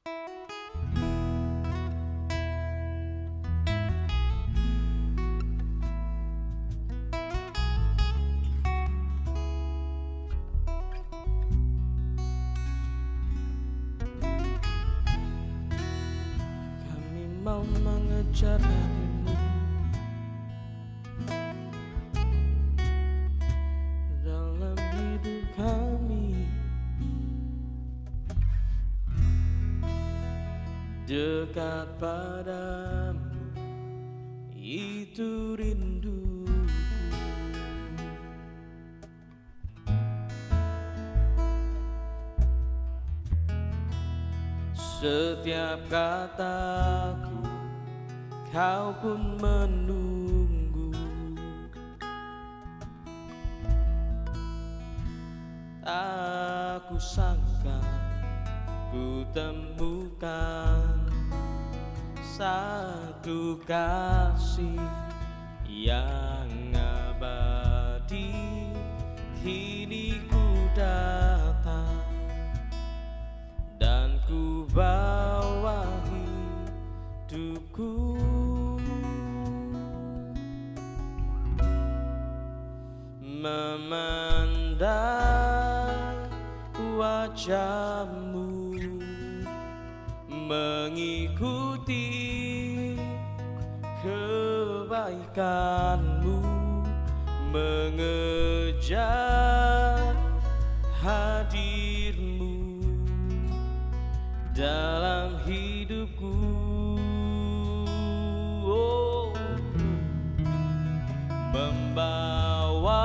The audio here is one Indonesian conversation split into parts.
Kami mau mengejar hatimu dalam hidup kami, dekat padamu itu rinduku. Setiap kataku kau pun menunggu. Aku sangka ku temukan satu kasih yang abadi. Kini ku datang dan ku bawa hidupku, memandang wajahmu, mengikuti kebaikanmu, mengejar hadirmu dalam hidupku. Oh, membawa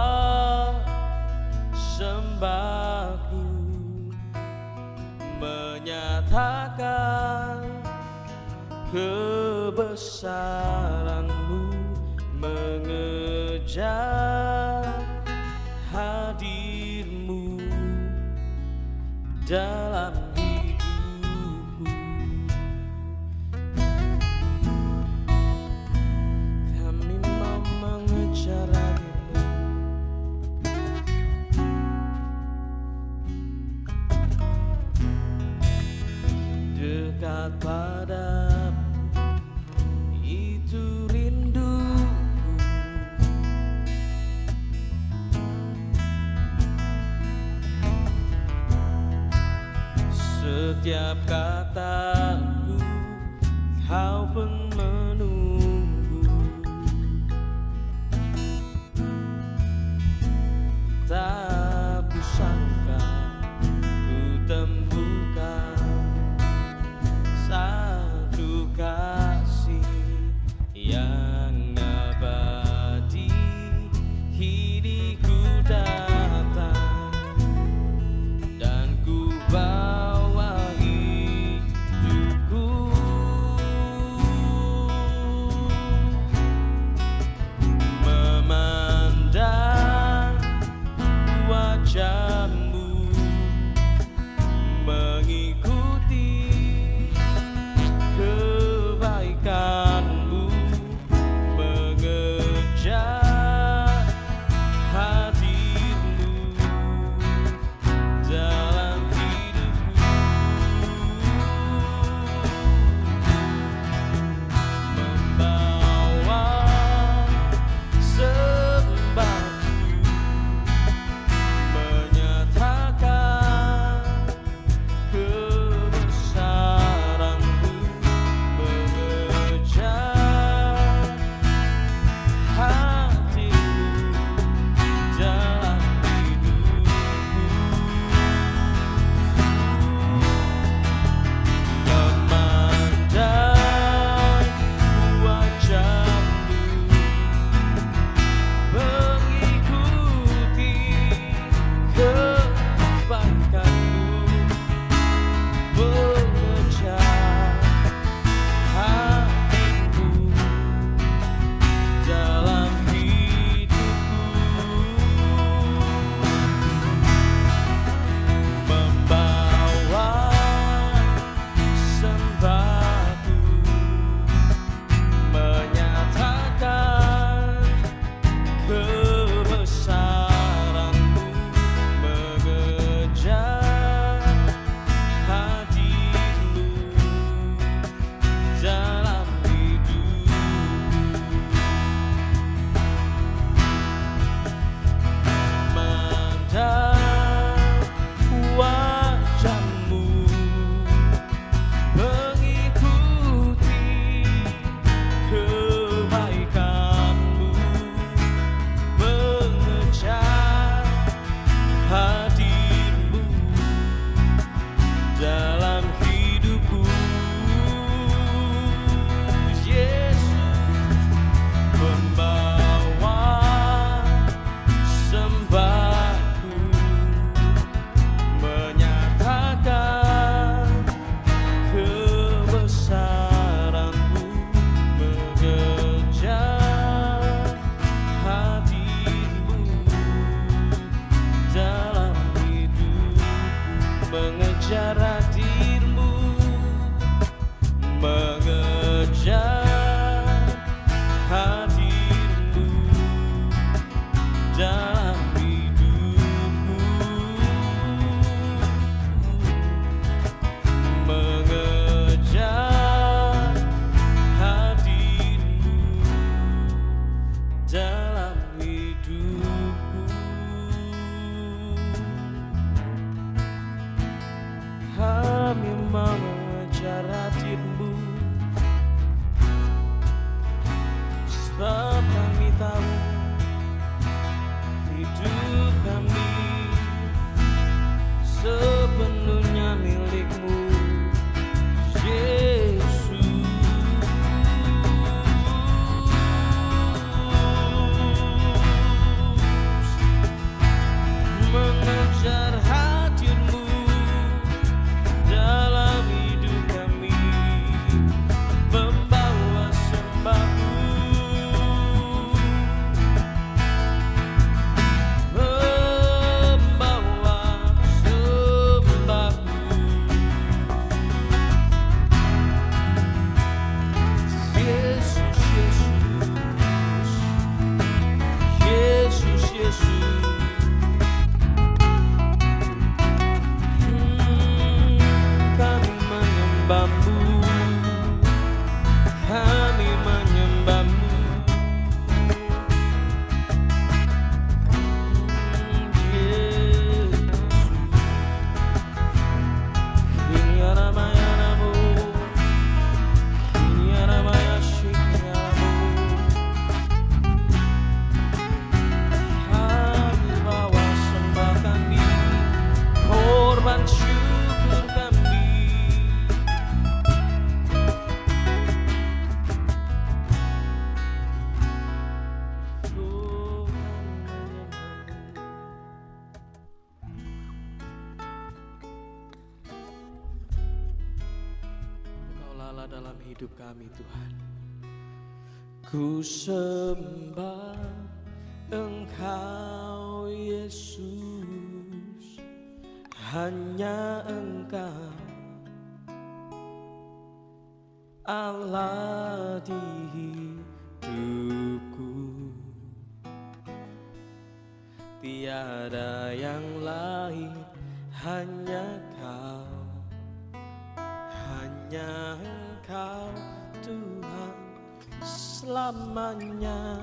sembahku, menyatakan kebesaranmu, mengejar hadirmu dalam hidupku. Kami mau mengejar hadirmu, dekat padamu itu rinduku. Setiap kataku kau pun menunggu. Tak kusangka ku temukan satu kasih yang abadi. Kini ku datang dan ku bawa hidupku, mengejar hadirmu, mengejar hadirmu dalam hidupku, mengejar hadirmu dalam hidupku. Kami mengejar hadirmu, sebab kami tahu hidup kami sepenuhnya milikmu, Yesus. Mengejar hadirmu dalam hidup kami, membawa sembahmu, membawa sembahmu. Yesus, Yesus, Yesus, Yesus. Kami menyembahmu, kami menyembahmu, Yesus. Ini aramaya namu, ini aramaya shikyamu. Kami bawa sembah kami, korban syukur kami. Oh, kami menyembahmu. Engkaulah Allah dalam hidup kami, Tuhan. Ku sembah Engkau, Yesus, hanya Engkau Allah di hidupku. Tiada yang lain, hanya Kau, hanya Engkau Tuhan selamanya.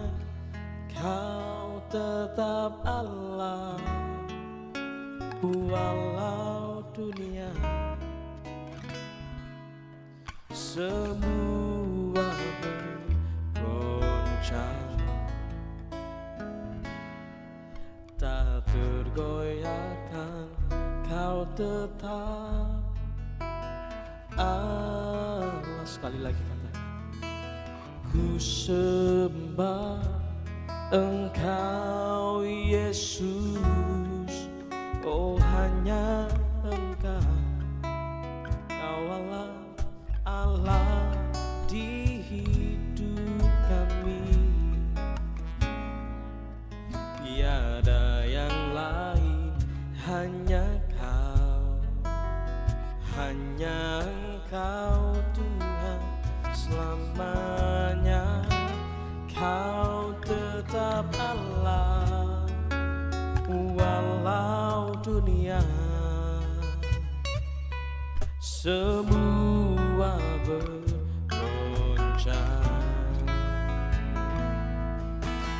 Kau tetap Allah, walau dunia semua bergoncang, tak tergoyahkan. Kau tetap Allah. Sekali lagi katakan, ku sembah Engkau, Yesus, oh hanya Engkau, Kau Allah, Allah di hidup kami. Tiada yang lain, hanya Kau, hanya Engkau Tuhan selamanya. Kau tetap Allah, walau dunia semua bergoncang,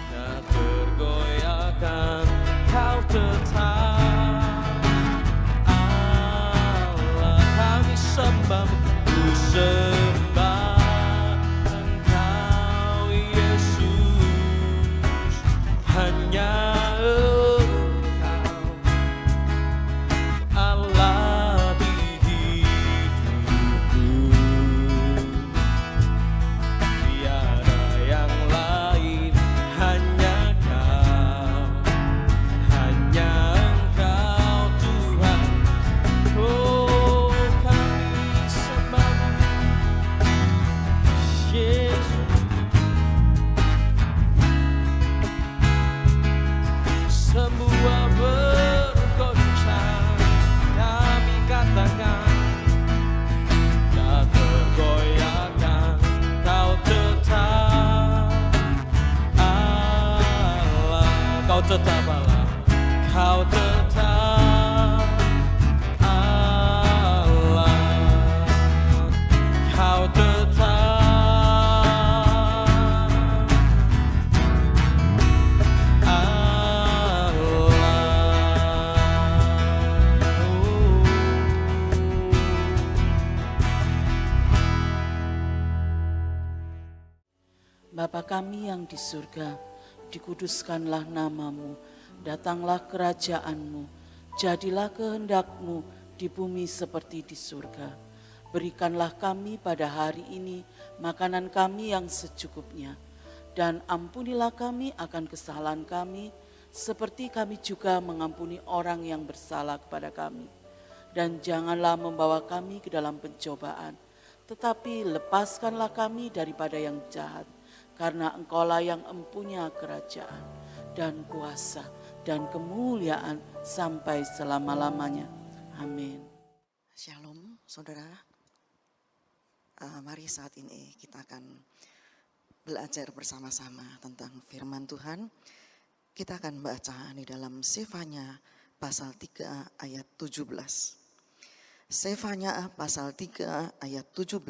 tak tergoyahkan. Kau tetap Allah, kami sembahmu, ku sembah Engkau, Yesus, hanya Engkau Allah di hidupku. tetap Allah, kau tetap Allah, kau tetap Bapa kami yang di surga, dikuduskanlah namamu, datanglah kerajaanmu, jadilah kehendakmu di bumi seperti di surga. Berikanlah kami pada hari ini makanan kami yang secukupnya, dan ampunilah kami akan kesalahan kami, seperti kami juga mengampuni orang yang bersalah kepada kami. Dan janganlah membawa kami ke dalam pencobaan, tetapi lepaskanlah kami daripada yang jahat. Karena Engkaulah yang empunya kerajaan dan kuasa dan kemuliaan sampai selama-lamanya. Amin. Shalom saudara. Mari saat ini kita akan belajar bersama-sama tentang firman Tuhan. Kita akan baca di dalam Sefanya pasal 3 ayat 17. Sefanya pasal 3 ayat 17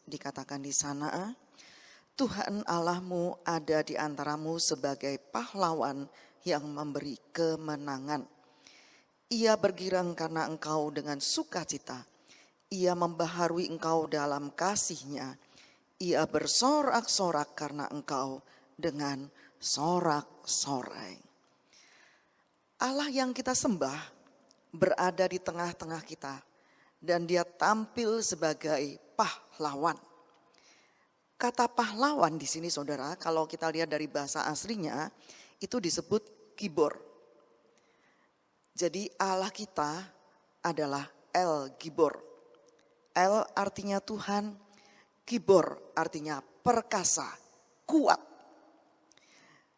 dikatakan di sana, Tuhan Allahmu ada di antaramu sebagai pahlawan yang memberi kemenangan. Ia bergirang karena engkau dengan sukacita. Ia membaharui engkau dalam kasih-Nya. Ia bersorak-sorak karena engkau dengan sorak-sorai. Allah yang kita sembah berada di tengah-tengah kita dan Dia tampil sebagai pahlawan. Kata pahlawan di sini saudara, kalau kita lihat dari bahasa aslinya, itu disebut Gibor. Jadi Allah kita adalah El Gibor. El artinya Tuhan, Gibor artinya perkasa, kuat.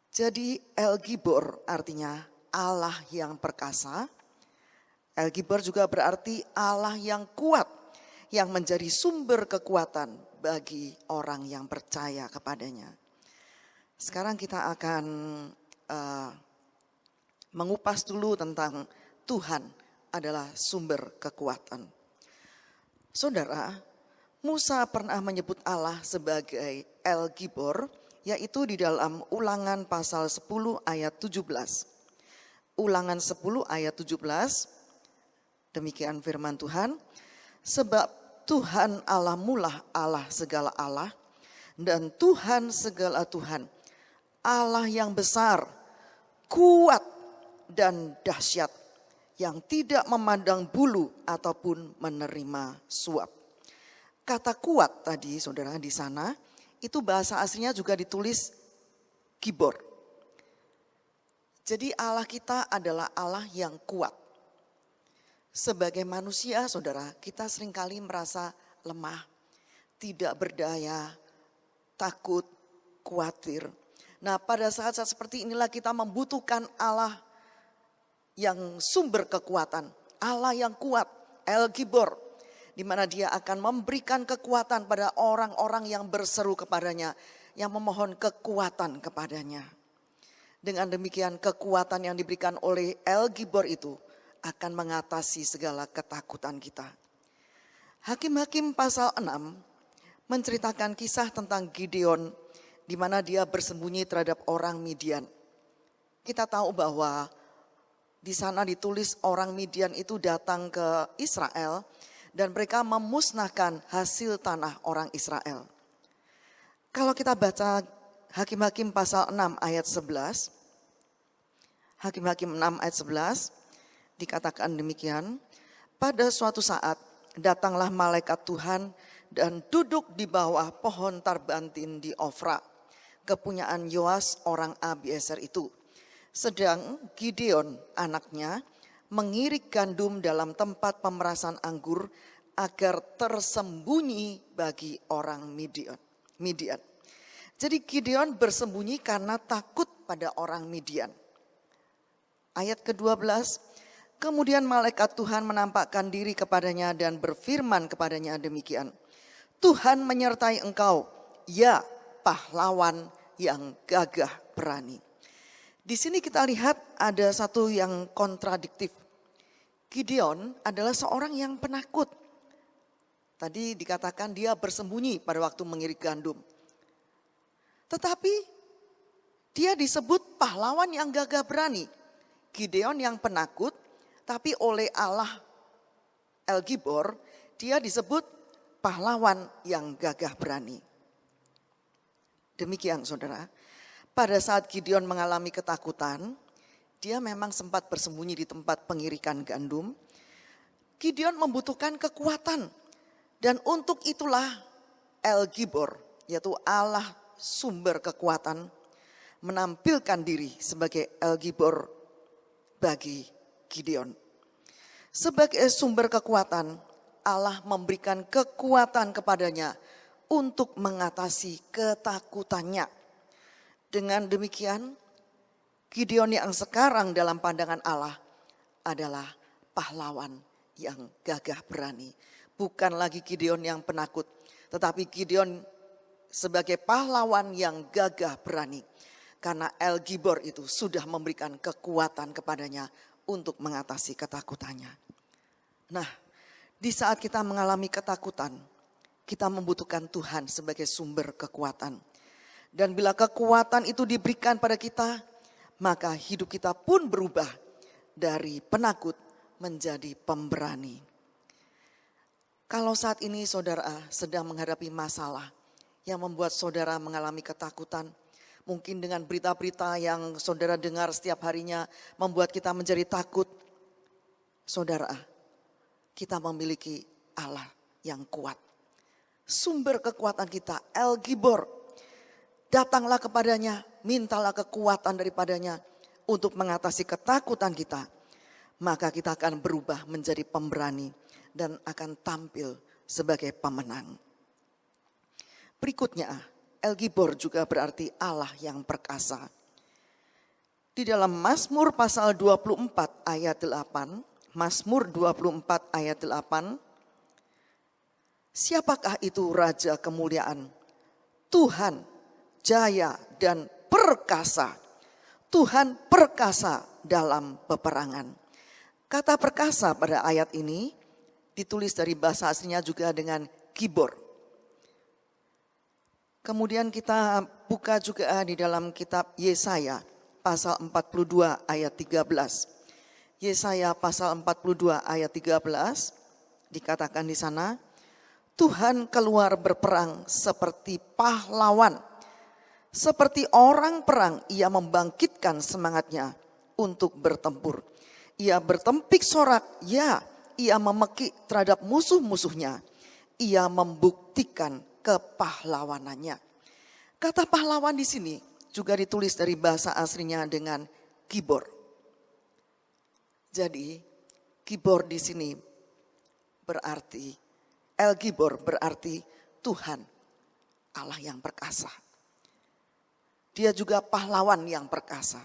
Jadi El Gibor artinya Allah yang perkasa. El Gibor juga berarti Allah yang kuat, yang menjadi sumber kekuatan bagi orang yang percaya kepadanya. Sekarang kita akan mengupas dulu tentang Tuhan adalah sumber kekuatan. Saudara, Musa pernah menyebut Allah sebagai El Gibor, yaitu di dalam Ulangan pasal 10 ayat 17. Ulangan 10 ayat 17, demikian firman Tuhan, sebab Tuhan Allahmulah Allah segala Allah, dan Tuhan segala Tuhan, Allah yang besar, kuat dan dahsyat, yang tidak memandang bulu ataupun menerima suap. Kata kuat tadi saudara di sana, itu bahasa aslinya juga ditulis Gibor. Jadi Allah kita adalah Allah yang kuat. Sebagai manusia saudara, kita seringkali merasa lemah, tidak berdaya, takut, khawatir. Nah pada saat-saat seperti inilah kita membutuhkan Allah yang sumber kekuatan. Allah yang kuat, El Gibor. Di mana Dia akan memberikan kekuatan pada orang-orang yang berseru kepadanya, yang memohon kekuatan kepadanya. Dengan demikian kekuatan yang diberikan oleh El Gibor itu akan mengatasi segala ketakutan kita. Hakim-Hakim pasal 6 menceritakan kisah tentang Gideon di mana dia bersembunyi terhadap orang Midian. Kita tahu bahwa di sana ditulis orang Midian itu datang ke Israel dan mereka memusnahkan hasil tanah orang Israel. Kalau kita baca Hakim-Hakim pasal 6 ayat 11, Hakim-Hakim 6 ayat 11, dikatakan demikian, pada suatu saat datanglah malaikat Tuhan dan duduk di bawah pohon tarbantin di Ofra, kepunyaan Yoas orang Abiezer itu. Sedang Gideon anaknya mengirik gandum dalam tempat pemerasan anggur agar tersembunyi bagi orang Midian. Jadi Gideon bersembunyi karena takut pada orang Midian. Ayat ke-12, kemudian malaikat Tuhan menampakkan diri kepadanya dan berfirman kepadanya demikian. Tuhan menyertai engkau, ya pahlawan yang gagah berani. Di sini kita lihat ada satu yang kontradiktif. Gideon adalah seorang yang penakut. Tadi dikatakan dia bersembunyi pada waktu mengirik gandum. Tetapi dia disebut pahlawan yang gagah berani. Gideon yang penakut, tapi oleh Allah El-Gibor, dia disebut pahlawan yang gagah berani. Demikian saudara, pada saat Gideon mengalami ketakutan, dia memang sempat bersembunyi di tempat pengirikan gandum. Gideon membutuhkan kekuatan, dan untuk itulah El-Gibor, yaitu Allah sumber kekuatan, menampilkan diri sebagai El-Gibor bagi Gideon. Sebagai sumber kekuatan, Allah memberikan kekuatan kepadanya untuk mengatasi ketakutannya. Dengan demikian, Gideon yang sekarang dalam pandangan Allah adalah pahlawan yang gagah berani. Bukan lagi Gideon yang penakut, tetapi Gideon sebagai pahlawan yang gagah berani. Karena El-Gibor itu sudah memberikan kekuatan kepadanya untuk mengatasi ketakutannya. Nah, di saat kita mengalami ketakutan, kita membutuhkan Tuhan sebagai sumber kekuatan. Dan bila kekuatan itu diberikan pada kita, maka hidup kita pun berubah dari penakut menjadi pemberani. Kalau saat ini saudara sedang menghadapi masalah yang membuat saudara mengalami ketakutan, mungkin dengan berita-berita yang saudara dengar setiap harinya membuat kita menjadi takut. Saudara, kita memiliki Allah yang kuat. Sumber kekuatan kita, El-Gibor. Datanglah kepadanya, mintalah kekuatan daripadanya untuk mengatasi ketakutan kita. Maka kita akan berubah menjadi pemberani dan akan tampil sebagai pemenang. Berikutnya, El-Gibor juga berarti Allah yang perkasa. Di dalam Mazmur pasal 24 ayat 8, Mazmur 24 ayat 8, siapakah itu Raja kemuliaan? Tuhan, jaya dan perkasa. Tuhan perkasa dalam peperangan. Kata perkasa pada ayat ini ditulis dari bahasa aslinya juga dengan Gibor. Kemudian kita buka juga di dalam kitab Yesaya pasal 42 ayat 13. Yesaya pasal 42 ayat 13 dikatakan di sana, Tuhan keluar berperang seperti pahlawan. Seperti orang perang ia membangkitkan semangatnya untuk bertempur. Ia bertempik sorak, ya, ia memekik terhadap musuh-musuhnya. Ia membuktikan kepahlawanannya. Kata pahlawan di sini juga ditulis dari bahasa aslinya dengan Gibor. Jadi Gibor di sini berarti, El-Gibor berarti Tuhan, Allah yang perkasa. Dia juga pahlawan yang perkasa.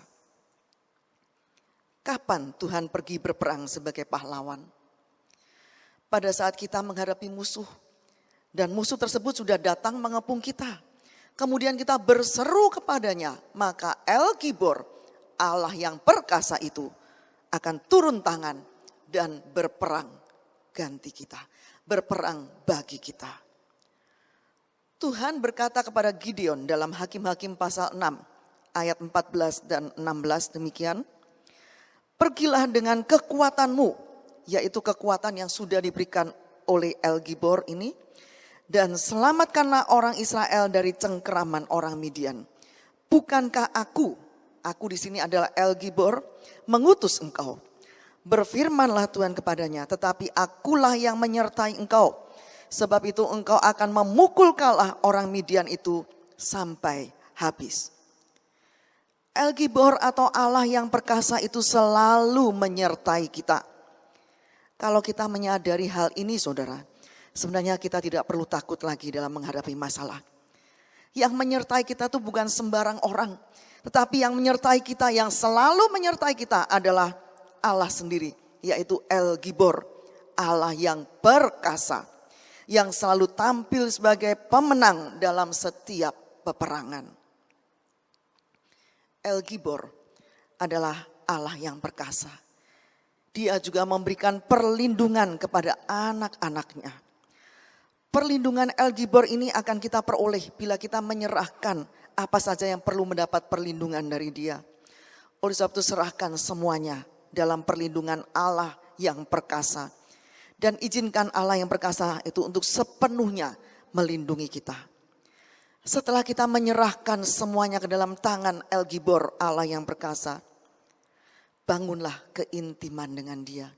Kapan Tuhan pergi berperang sebagai pahlawan? Pada saat kita menghadapi musuh, dan musuh tersebut sudah datang mengepung kita. Kemudian kita berseru kepadanya, maka El-Gibor, Allah yang perkasa itu, akan turun tangan dan berperang ganti kita. Berperang bagi kita. Tuhan berkata kepada Gideon dalam Hakim-Hakim pasal 6 ayat 14 dan 16 demikian. Pergilah dengan kekuatanmu, yaitu kekuatan yang sudah diberikan oleh El-Gibor ini. Dan selamatkanlah orang Israel dari cengkeraman orang Midian. Bukankah aku di sini adalah El-Gibor, mengutus engkau. Berfirmanlah Tuhan kepadanya, tetapi akulah yang menyertai engkau. Sebab itu engkau akan memukul kalah orang Midian itu sampai habis. El-Gibor atau Allah yang perkasa itu selalu menyertai kita. Kalau kita menyadari hal ini saudara, sebenarnya kita tidak perlu takut lagi dalam menghadapi masalah. Yang menyertai kita itu bukan sembarang orang. Tetapi yang menyertai kita, yang selalu menyertai kita adalah Allah sendiri. Yaitu El-Gibor, Allah yang perkasa. Yang selalu tampil sebagai pemenang dalam setiap peperangan. El-Gibor adalah Allah yang perkasa. Dia juga memberikan perlindungan kepada anak-anaknya. Perlindungan El Gibor ini akan kita peroleh bila kita menyerahkan apa saja yang perlu mendapat perlindungan dari Dia. Oleh sebab itu serahkan semuanya dalam perlindungan Allah yang perkasa. Dan izinkan Allah yang perkasa itu untuk sepenuhnya melindungi kita. Setelah kita menyerahkan semuanya ke dalam tangan El Gibor, Allah yang perkasa, bangunlah keintiman dengan Dia.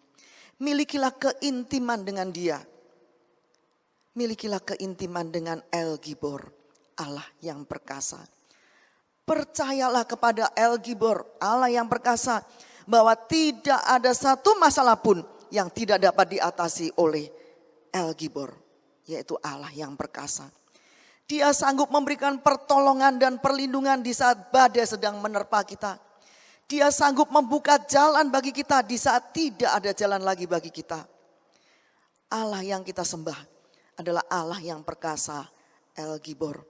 Milikilah keintiman dengan Dia. Milikilah keintiman dengan El Gibor, Allah yang perkasa. Percayalah kepada El Gibor, Allah yang perkasa, bahwa tidak ada satu masalah pun yang tidak dapat diatasi oleh El Gibor, yaitu Allah yang perkasa. Dia sanggup memberikan pertolongan dan perlindungan di saat badai sedang menerpa kita. Dia sanggup membuka jalan bagi kita di saat tidak ada jalan lagi bagi kita. Allah yang kita sembah adalah Allah yang perkasa, El Gibor.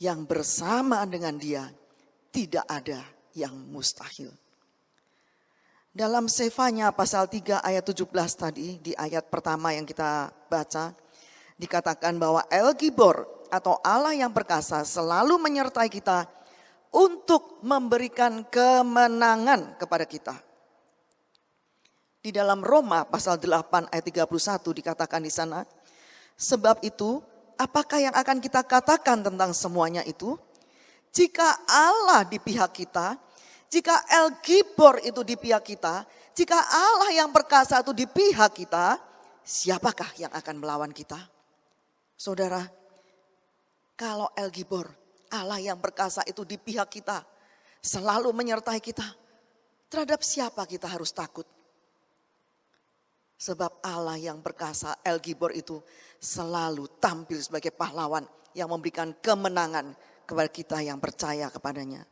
Yang bersamaan dengan Dia tidak ada yang mustahil. Dalam Sefanya pasal 3 ayat 17 tadi, di ayat pertama yang kita baca, dikatakan bahwa El Gibor atau Allah yang perkasa selalu menyertai kita untuk memberikan kemenangan kepada kita. Di dalam Roma pasal 8 ayat 31 dikatakan di sana, sebab itu apakah yang akan kita katakan tentang semuanya itu? Jika Allah di pihak kita, jika El Gibor itu di pihak kita, jika Allah yang perkasa itu di pihak kita, siapakah yang akan melawan kita? Saudara, kalau El Gibor, Allah yang perkasa itu di pihak kita, selalu menyertai kita, terhadap siapa kita harus takut? Sebab Allah yang perkasa, El Gibor itu selalu tampil sebagai pahlawan yang memberikan kemenangan kepada kita yang percaya kepadanya.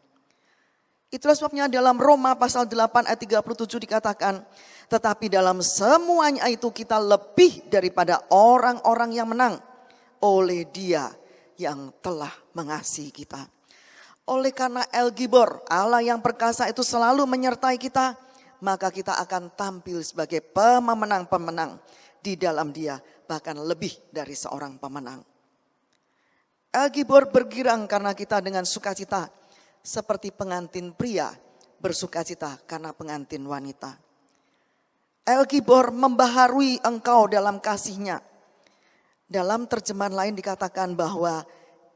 Itulah sebabnya dalam Roma pasal 8 ayat 37 dikatakan, tetapi dalam semuanya itu kita lebih daripada orang-orang yang menang oleh Dia yang telah mengasihi kita. Oleh karena El Gibor, Allah yang perkasa itu selalu menyertai kita, maka kita akan tampil sebagai pemenang-pemenang di dalam Dia, bahkan lebih dari seorang pemenang. El Gibor bergirang karena kita dengan sukacita, seperti pengantin pria bersukacita karena pengantin wanita. El Gibor membaharui engkau dalam kasih-Nya. Dalam terjemahan lain dikatakan bahwa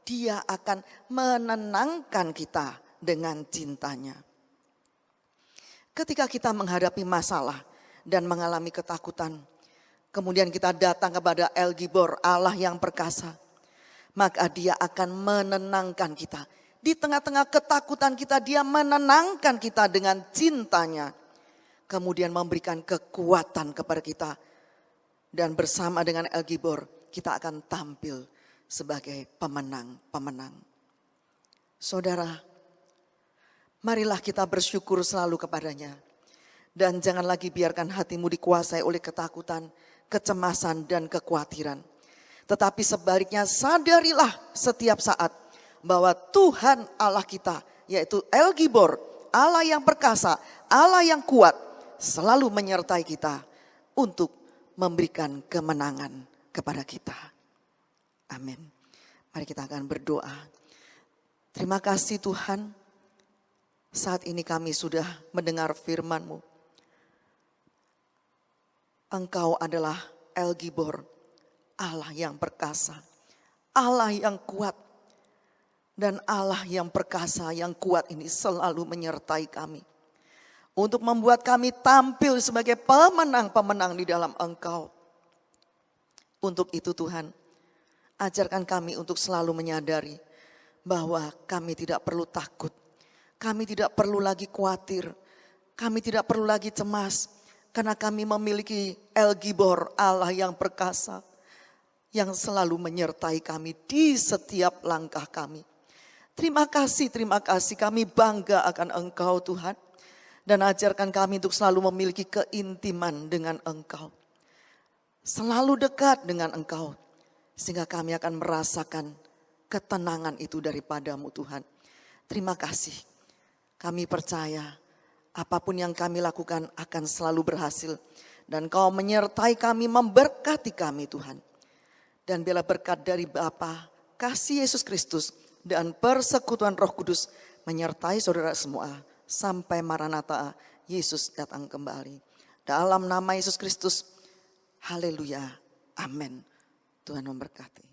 Dia akan menenangkan kita dengan cintanya. Ketika kita menghadapi masalah dan mengalami ketakutan, kemudian kita datang kepada El Gibor, Allah yang perkasa, maka Dia akan menenangkan kita. Di tengah-tengah ketakutan kita, Dia menenangkan kita dengan cintanya. Kemudian memberikan kekuatan kepada kita. Dan bersama dengan El Gibor, kita akan tampil sebagai pemenang-pemenang. Saudara, marilah kita bersyukur selalu kepadanya. Dan jangan lagi biarkan hatimu dikuasai oleh ketakutan, kecemasan, dan kekhawatiran. Tetapi sebaliknya sadarilah setiap saat bahwa Tuhan Allah kita, yaitu El Gibor, Allah yang perkasa, Allah yang kuat, selalu menyertai kita untuk memberikan kemenangan kepada kita. Amin. Mari kita akan berdoa. Terima kasih Tuhan, saat ini kami sudah mendengar firman-Mu. Engkau adalah El Gibor, Allah yang perkasa, Allah yang kuat. Dan Allah yang perkasa, yang kuat ini selalu menyertai kami. Untuk membuat kami tampil sebagai pemenang-pemenang di dalam Engkau. Untuk itu Tuhan, ajarkan kami untuk selalu menyadari bahwa kami tidak perlu takut. Kami tidak perlu lagi khawatir. Kami tidak perlu lagi cemas. Karena kami memiliki El Gibor, Allah yang perkasa. Yang selalu menyertai kami di setiap langkah kami. Terima kasih kami bangga akan Engkau Tuhan. Dan ajarkan kami untuk selalu memiliki keintiman dengan Engkau. Selalu dekat dengan Engkau. Sehingga kami akan merasakan ketenangan itu daripada-Mu Tuhan. Terima kasih. Kami percaya apapun yang kami lakukan akan selalu berhasil. Dan Kau menyertai kami, memberkati kami Tuhan. Dan biarlah berkat dari Bapa, kasih Yesus Kristus, dan persekutuan Roh Kudus menyertai saudara semua. Sampai Maranatha, Yesus datang kembali. Dalam nama Yesus Kristus, haleluya, amin. Tuhan memberkati.